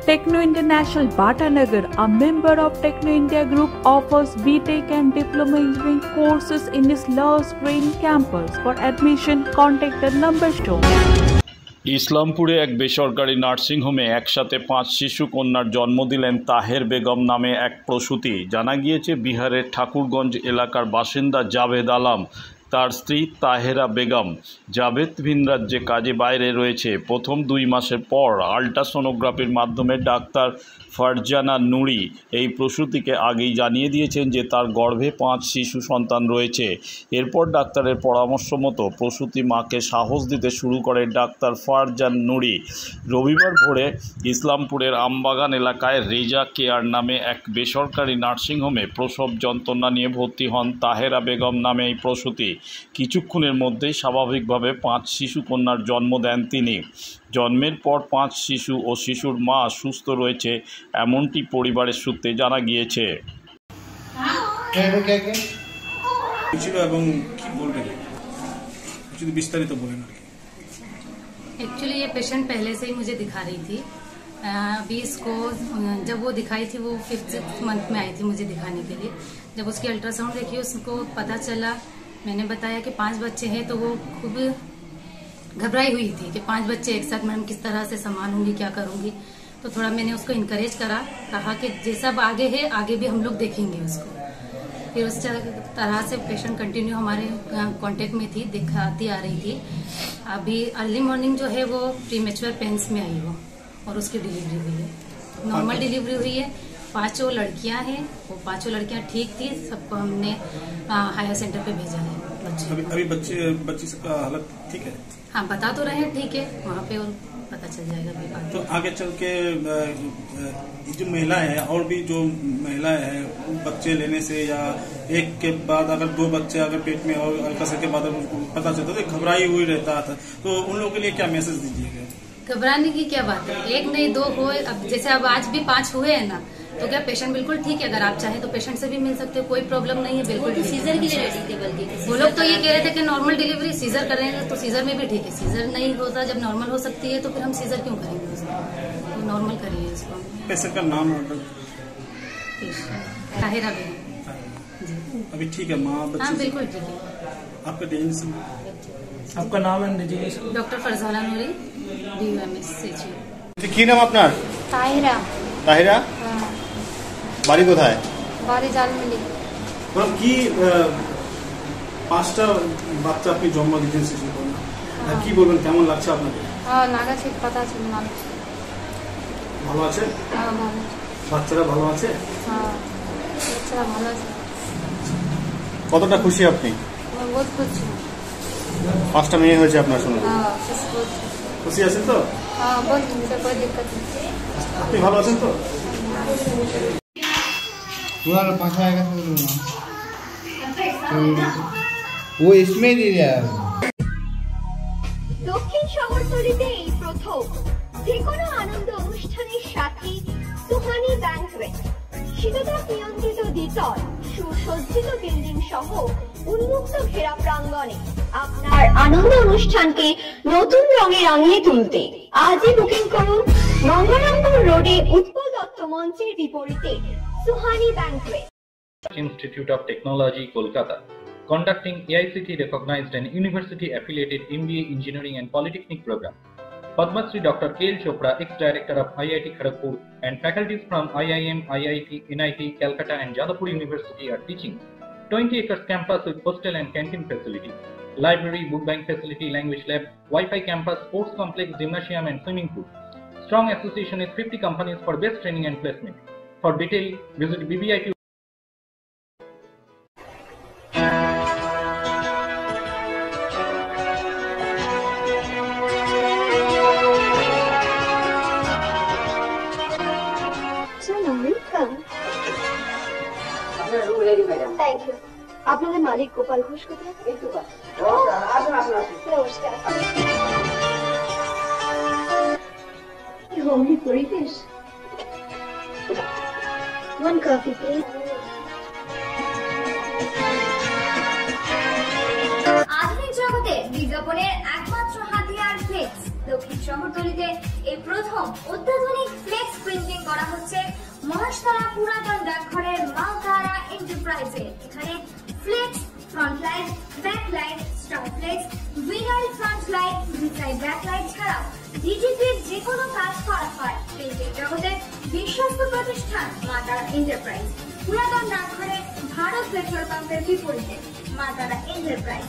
Techno International Bhatanagar, a member of Techno India Group, offers BTech and Diploma Engineering courses in its Lush Green campus. For admission, contact the number shown. ইসলামপুরে এক বেসরকারি নার্সিংহোমে একসাথে 5 শিশু কন্যার জন্ম দিলেন তাহের বেগম নামে এক প্রসূতি। জানা গিয়েছে বিহারের ঠাকুরগঞ্জ এলাকার বাসিন্দা জাভেদ আলম, তার স্ত্রী তাহেরা বেগম। জাভেদ ভিন রাজ্যে কাজে বাইরে রয়েছে। প্রথম 2 মাসের পর আল্ট্রাসোনোগ্রাফির মাধ্যমে ডাক্তার ফারজানা নুরি এই প্রসূতিকে আগেই জানিয়ে দিয়েছেন যে তার গর্ভে 5 শিশু সন্তান রয়েছে। এরপর ডাক্তারের পরামর্শ মতো প্রসূতি মাকে সাহস দিতে শুরু করে ডাক্তার ফারজান নুরি। রবিবার ভোরে ইসলামপুরের আমবাগান এলাকায় রেজা কেয়ার নামে এক বেসরকারি নার্সিংহোমে প্রসব যন্ত্রণা নিয়ে ভর্তি হন তাহেরা বেগম নামে এই প্রসূতি। কিছুক্ষণের মধ্যেই স্বাভাবিকভাবে 5 শিশু কন্যার জন্ম দেন তিনি। জন্মের পর 5 শিশু ও শিশুর মা সুস্থ রয়েছে এমনটি পরিবারের সূত্রে জানা গিয়েছে। एक्चुअली ये पेशेंट पहले से ही मुझे दिखा रही थी। अभी इसको जब वो दिखाई थी वो 5th मंथ में आई थी मुझे दिखाने के लिए। जब उसकी अल्ट्रासाउंड देखी उसको पता चला, मैंने बताया कि 5 बच्चे हैं, तो वो खूब घबराई हुई थी कि 5 बच्चे एक साथ मैम किस तरह से संभालूंगी, क्या करूंगी। तो थोड़ा मैंने उसको इनकरेज करा, कहा कि जैसा आगे है आगे भी हम लोग देखेंगे उसको। फिर उस तरह से पेशेंट कंटिन्यू हमारे कांटेक्ट में थी, दिखाती आ रही थी। अभी अर्ली मॉर्निंग जो है वो प्रीमेच्योर पेन्स में आई वो, और उसकी डिलीवरी हुई है। नॉर्मल डिलीवरी हुई है। 5 लड़कियां हैं, वो 5 लड़कियां ठीक थी। सबको हमने हायर सेंटर पे भेजा है। अभी बच्ची का हालत ठीक है? हाँ, बता तो रहे हैं ठीक है, वहाँ पे और पता चल जाएगा अभी बात। तो आगे चल के जो महिलाएं हैं और भी जो महिलाएं हैं बच्चे लेने से या एक के बाद अगर 2 बच्चे अगर पेट में और अल्ट्रासाउंड के बाद उनको पता चलता तो घबराई हुई रहता था, तो उन लोगों के लिए क्या मैसेज दीजिएगा? घबराने की क्या बात है, 1 नहीं 2 हो, अब जैसे अब आज भी 5 हुए हैं ना, तो क्या पेशेंट बिल्कुल ठीक है। अगर आप चाहें तो पेशेंट से भी मिल सकते हो, कोई प्रॉब्लम नहीं है, बिल्कुल। सीजर की रेडी थी बल्कि वो लोग तो ये कह रहे थे कि नॉर्मल डिलीवरी सीजर करेंगे, तो सीजर में भी ठीक है। सीजर नहीं होता, जब नॉर्मल हो सकती है तो फिर हम सीजर क्यों करेंगे उसको, तो नॉर्मल करिए इसको। पेशेंट का नाम ताहिरा बेगम। अभी ठीक है माँ? हाँ बिल्कुल ठीक है। आपका डेजिग्नेशन? आपका नाम है डेजिग्नेशन? डॉक्टर फरजाना नूरी, DUMS से। কি নাম আপনার? তাহিরা। তাহিরা, বাড়ি কোথায়? বাড়ি জালমিলি। কি 5টা বাচ্চা আপনি জন্ম দিতেন শিশু কন্যা, কি বলবেন, কেমন লাগছে আপনাকে? লাগা ঠিক কথা আছে, ভালো ভালো আছে? ভালো। বাচ্চারা ভালো আছে? বাচ্চারা ভালো আছে। কতটা খুশি আপনি? বহুত খুশি। 5টা মেয়ে হয়েছে আপনার শুনে? খুশি আছেন তো? बहुत कोई दिक्कत नहीं। আপনি ভালো আছেন তো? पूरा पास आएगा वो इसमें दे दिया। দক্ষিণ শহরতলিতে এই প্রথম যে কোনো আনন্দ অনুষ্ঠানের সাথে সুহানি ব্যাংকুয়েট, শীততাপ নিয়ন্ত্রিত দ্বিতল, সুসজ্জিত বিল্ডিং সহ উন্মুক্ত ঘেরা প্রাঙ্গণে আপনার আনন্দ অনুষ্ঠানকে নতুন রঙে রাঙিয়ে তুলতে আজই বুকিং করুন গঙ্গারামপুর রোডে উৎপল দত্ত মঞ্চের বিপরীতে Suhani banquet. Institute of Technology, Kolkata, conducting AICTE recognized and university affiliated MBA Engineering and Polytechnic program. Padma Shri Dr. K.L. Chopra, ex-director of IIT Kharagpur, and faculties from IIM, IIT, NIT, Calcutta and Jadavpur University are teaching. 20 acres campus with hostel and canteen facility, library, book bank facility, language lab, Wi-Fi campus, sports complex, gymnasium and swimming pool. Strong association with 50 companies for best training and placement. For detail, visit BBIT. Thank you. আপনাদের মালিক গোপাল ঘোষ কোথায়? নমস্কার। Homely পরিবেশ। 1 coffee please. আধুনিক জগতে বিজ্ঞাপনের একমাত্র হাতিয়ার flakes. দক্ষিণ শহরতলিতে এই প্রথম অত্যাধুনিক ফ্লেক্স প্রিন্টিং করা হচ্ছে মহেশতলা পুরাতন ডাকঘরের মালতারা এন্টারপ্রাইজে। এখানে flex, front light, back light, star flex, vinyl front light, beside back light ছাড়াও ডিজিপির যে কোনো কাজ করা হয়। প্রিন্টিং জগতের বিশ্বস্ত প্রতিষ্ঠান মালতারা এন্টারপ্রাইজ, পুরাতন ডাকঘরে ভারত পেট্রোল পাম্পের বিপরীতে মালতারা এন্টারপ্রাইজ।